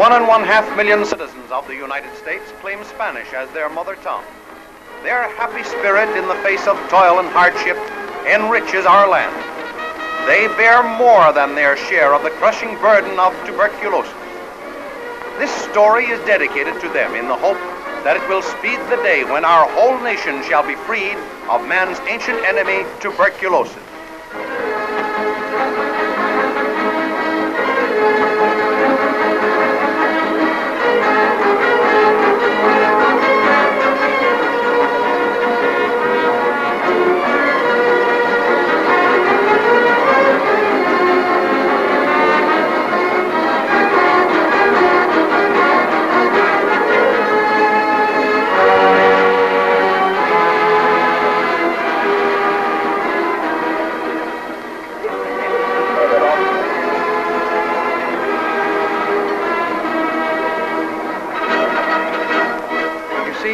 1.5 million citizens of the United States claim Spanish as their mother tongue. Their happy spirit in the face of toil and hardship enriches our land. They bear more than their share of the crushing burden of tuberculosis. This story is dedicated to them in the hope that it will speed the day when our whole nation shall be freed of man's ancient enemy, tuberculosis.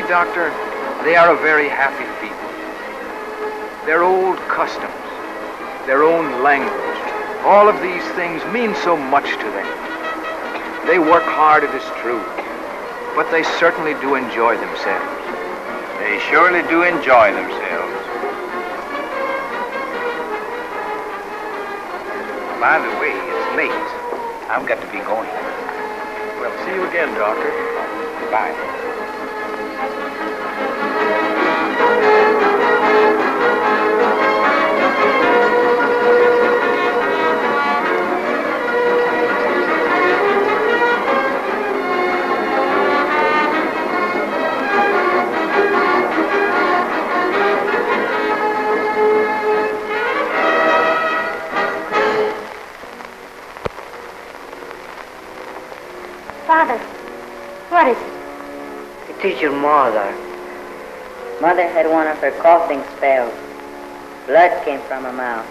Doctor, they are a very happy people. Their old customs, their own language, all of these things mean so much to them. They work hard, it is true, but they certainly do enjoy themselves. They surely do enjoy themselves. By the way, it's late. I've got to be going. Well, see you again, Doctor. Bye. Father, what is it? It is your mother. Mother had one of her coughing spells. Blood came from her mouth.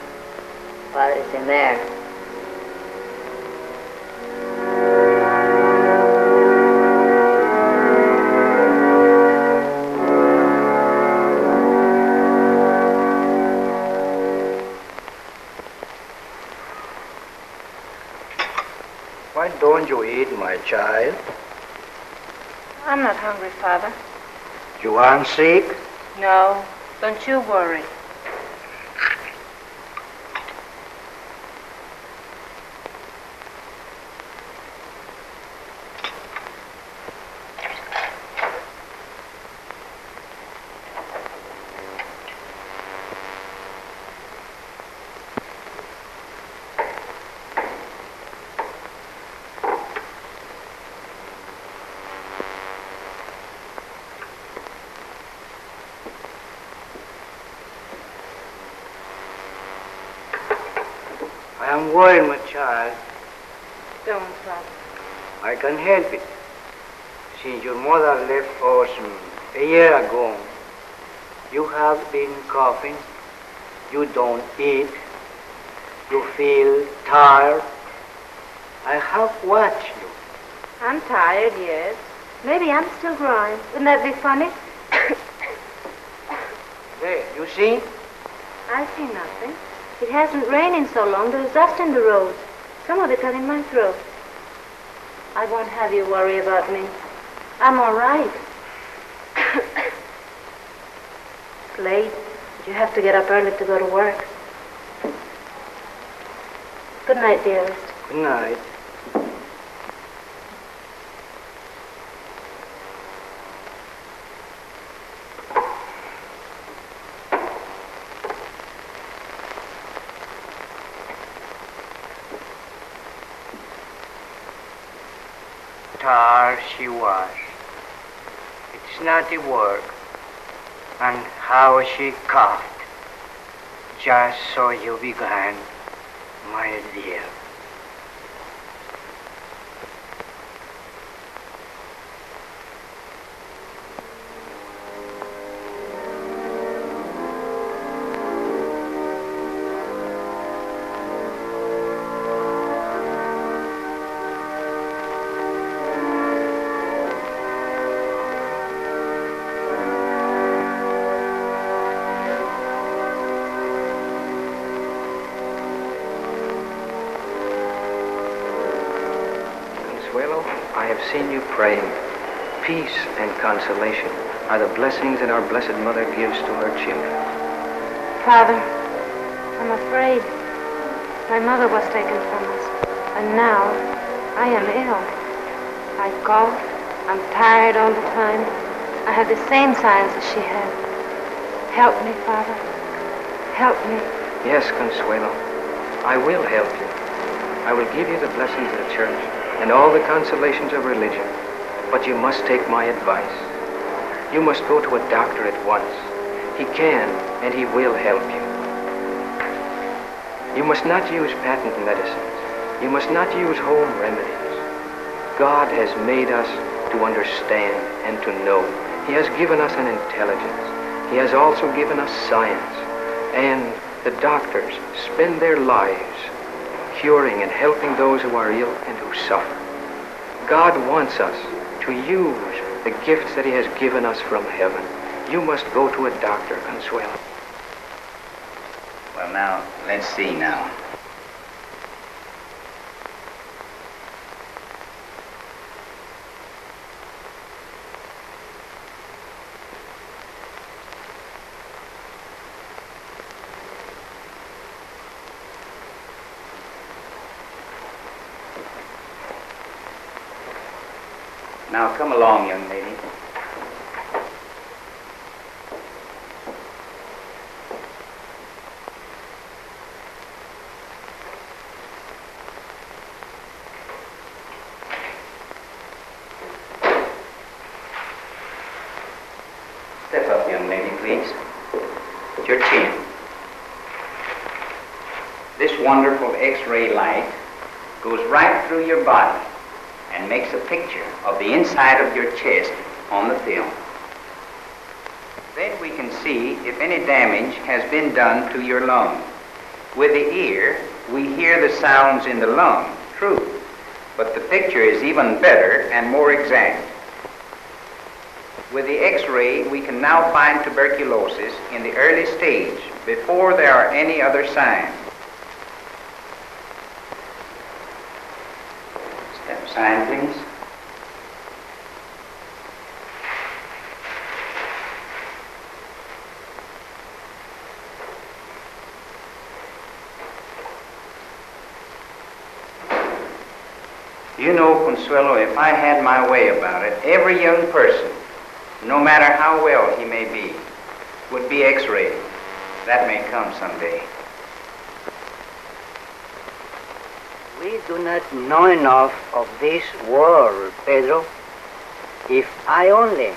Father's in there. Why don't you eat, my child? I'm not hungry, Father. You aren't sick? No, don't you worry. I'm worried, my child. Don't, Father. I can't help it. Since your mother left us a year ago, you have been coughing, you don't eat, you feel tired. I have watched you. I'm tired, yes. Maybe I'm still growing. Wouldn't that be funny? There, you see? I see nothing. It hasn't rained in so long. There's dust in the road. Some of it got in my throat. I won't have you worry about me. I'm all right. It's late. But you have to get up early to go to work. Good night, dearest. Good night. Tired she was. It's not the work. And how she coughed. Just so you began, my dear. I have seen you praying. Peace and consolation are the blessings that our Blessed Mother gives to her children. Father, I'm afraid. My mother was taken from us, and now I am ill. I cough, I'm tired all the time. I have the same signs as she had. Help me, Father. Help me. Yes, Consuelo, I will help you. I will give you the blessings of the church and all the consolations of religion, but you must take my advice. You must go to a doctor at once. He can and he will help you. You must not use patent medicines. You must not use home remedies. God has made us to understand and to know. He has given us an intelligence. He has also given us science. And the doctors spend their lives curing and helping those who are ill and who suffer. God wants us to use the gifts that he has given us from heaven. You must go to a doctor, Consuelo. Well, now, let's see now. Now, come along, young lady. Step up, young lady, please. Put your chin. This wonderful X-ray light goes right through your body and makes a picture of the inside of your chest on the film. Then we can see if any damage has been done to your lung. With the ear, we hear the sounds in the lung, true, but the picture is even better and more exact. With the X-ray, we can now find tuberculosis in the early stage before there are any other signs. Step aside, please. You know, Consuelo, if I had my way about it, every young person, no matter how well he may be, would be X-rayed. That may come someday. We do not know enough of this world, Pedro. If I only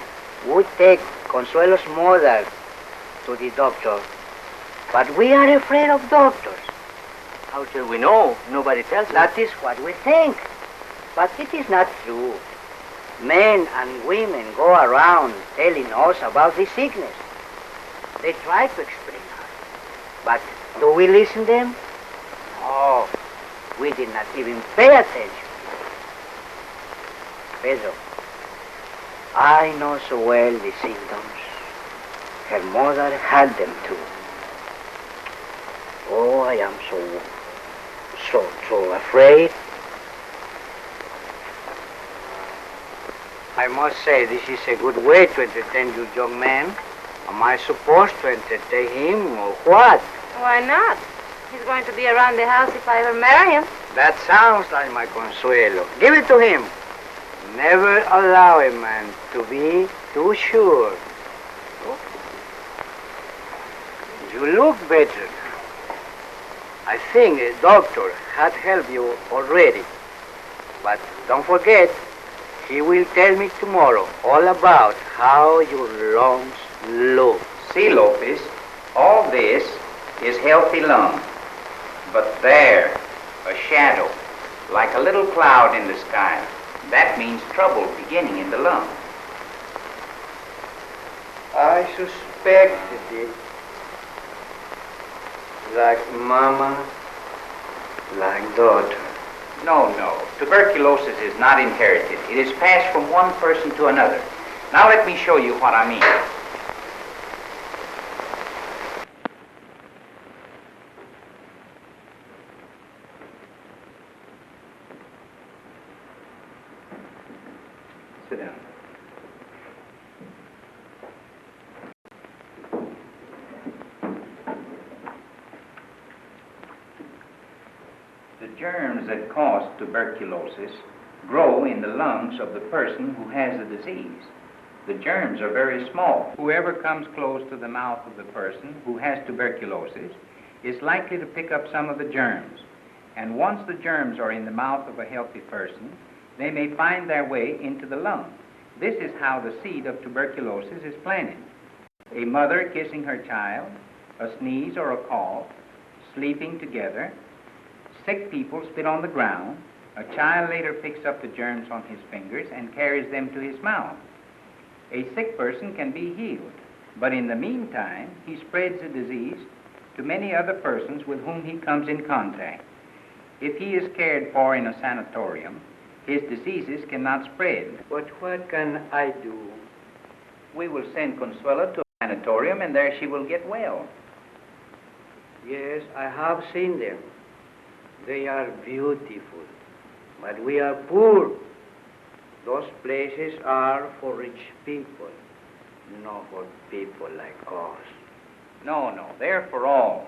would take Consuelo's mother to the doctor, but we are afraid of doctors. How shall we know? Nobody tells us. That is what we think. But it is not true. Men and women go around telling us about the sickness. They try to explain us. But do we listen to them? Oh, we did not even pay attention. Pedro, I know so well the symptoms. Her mother had them too. Oh, I am so afraid. I must say, this is a good way to entertain you young man. Am I supposed to entertain him or what? Why not? He's going to be around the house if I ever marry him. That sounds like my Consuelo. Give it to him. Never allow a man to be too sure. You look better. I think a doctor had helped you already. But don't forget, he will tell me tomorrow all about how your lungs look. See, Lopez, all this is healthy lung. But there, a shadow, like a little cloud in the sky, that means trouble beginning in the lung. I suspected it. Like mama, like daughter. No. Tuberculosis is not inherited. It is passed from one person to another. Now let me show you what I mean. germs that cause tuberculosis grow in the lungs of the person who has the disease. The germs are very small. Whoever comes close to the mouth of the person who has tuberculosis is likely to pick up some of the germs. And once the germs are in the mouth of a healthy person, they may find their way into the lung. This is how the seed of tuberculosis is planted. A mother kissing her child, a sneeze or a cough, sleeping together, sick people spit on the ground, a child later picks up the germs on his fingers and carries them to his mouth. A sick person can be healed, but in the meantime, he spreads the disease to many other persons with whom he comes in contact. If he is cared for in a sanatorium, his diseases cannot spread. But what can I do? We will send Consuelo to a sanatorium, and there she will get well. Yes, I have seen them. They are beautiful, but we are poor. Those places are for rich people, not for people like us. No, they're for all.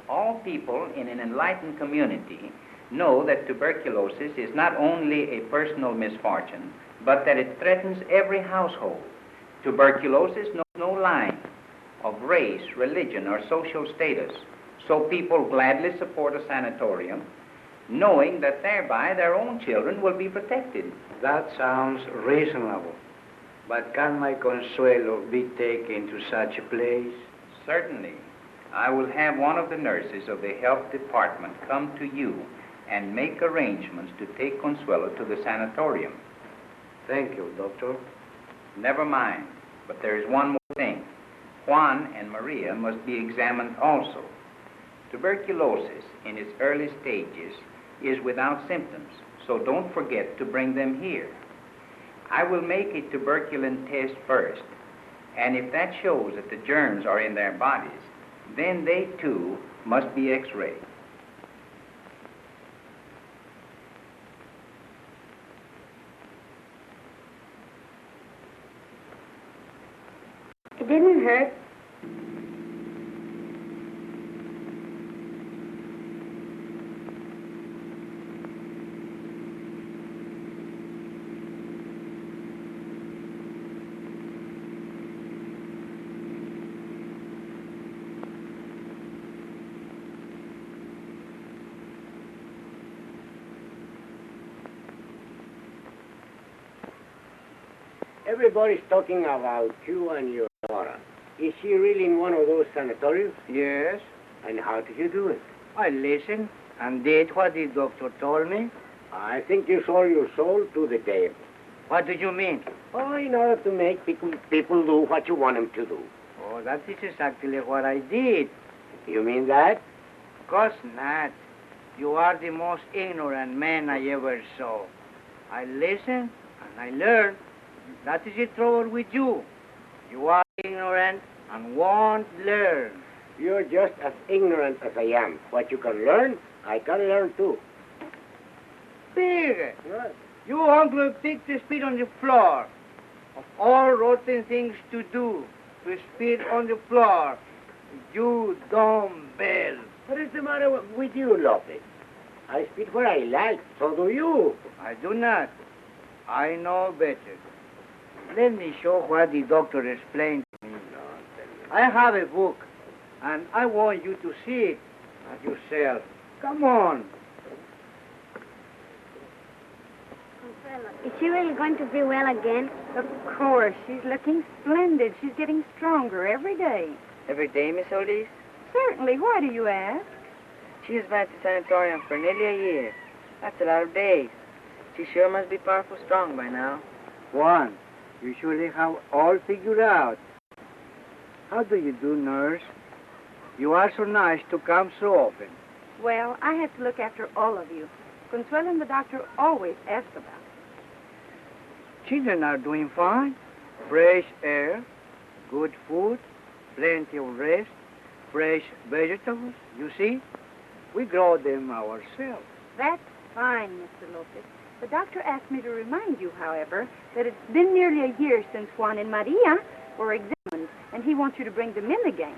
All people in an enlightened community know that tuberculosis is not only a personal misfortune, but that it threatens every household. Tuberculosis knows no line of race, religion, or social status, so people gladly support a sanatorium, knowing that thereby their own children will be protected. That sounds reasonable. But can my Consuelo be taken to such a place? Certainly. I will have one of the nurses of the health department come to you and make arrangements to take Consuelo to the sanatorium. Thank you, Doctor. Never mind, but there is one more thing. Juan and Maria must be examined also. Tuberculosis in its early stages is without symptoms, so don't forget to bring them here. I will make a tuberculin test first, and if that shows that the germs are in their bodies, then they too must be x-rayed. It didn't hurt. Everybody's talking about you and your NARA. Is she really in one of those sanatoriums? Yes, And how did you do it? I listened and did what the doctor told me. I think you sold your soul to the devil. What do you mean? Oh, in order to make people do what you want them to do. Oh, that is exactly what I did. You mean that? Of course not. You are the most ignorant man I ever saw. I listened and I learned. That is the trouble with you. You are ignorant and won't learn. You're just as ignorant as I am. What you can learn, I can learn too. Big! Right. You uncle pick to spit on the floor. Of all rotten things to do, to spit on the floor. You dumb bell. What is the matter with you, Lopez? I spit where I like, so do you. I do not. I know better. Let me show what the doctor explained to me. I have a book, and I want you to see it yourself. Come on. Consuelo, is she really going to be well again? Of course. She's looking splendid. She's getting stronger every day. Every day, Miss Solis? Certainly. Why do you ask? She has been at the sanatorium for nearly a year. That's a lot of days. She sure must be powerful strong by now. Juan, you surely have all figured out. How do you do, nurse? You are so nice to come so often. Well, I have to look after all of you. Consuelo and the doctor always ask about it. Children are doing fine. Fresh air, good food, plenty of rest, fresh vegetables. You see, we grow them ourselves. That's fine, Mr. Lopez. The doctor asked me to remind you, however, that it's been nearly a year since Juan and Maria were examined, and he wants you to bring them in again.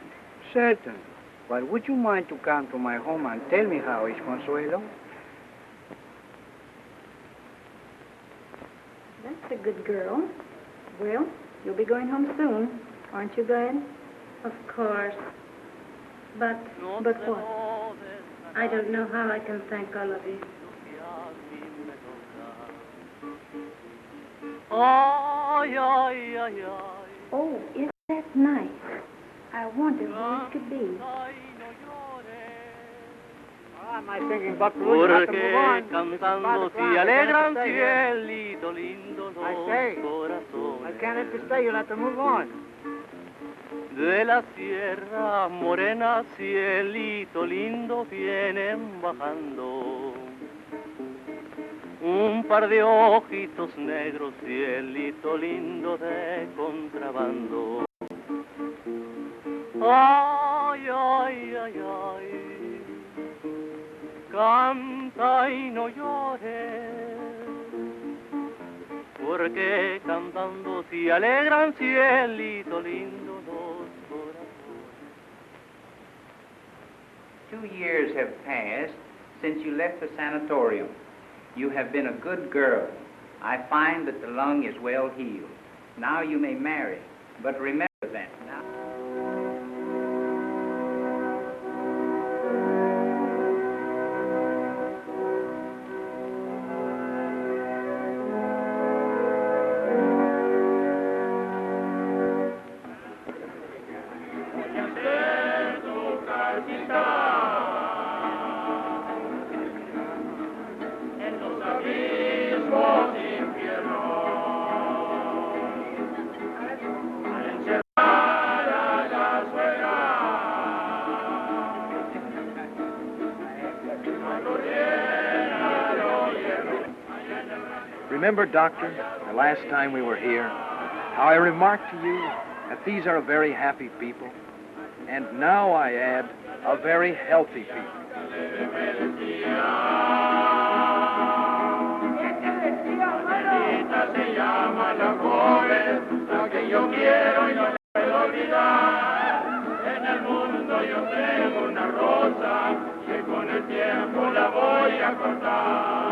Certain. But would you mind to come to my home and tell me how is Consuelo? That's a good girl. Well, you'll be going home soon. Aren't you glad? Of course. But what? I don't know how I can thank all of you. Oh, isn't that nice? I wonder who it could be. Am I thinking about to move on? Cantando si alegran cielito lindo los I say, corazones. I can't let you stay, you'll have to move on. De la sierra morena, cielito lindo, vienen bajando. Un par de ojitos negros, cielito lindo de contrabando. Ay, ay, ay, ay, canta y no llores, porque cantando se alegran, cielito lindo los corazones. 2 years have passed since you left the sanatorium. You have been a good girl. I find that the lung is well healed. Now you may marry, but remember that now. Remember, Doctor, the last time we were here, how I remarked to you that these are a very happy people, and now I add, a very healthy people. Se llama la joven, la que yo quiero y no puedo olvidar. En el mundo yo tengo una rosa, que con el tiempo la voy a cortar.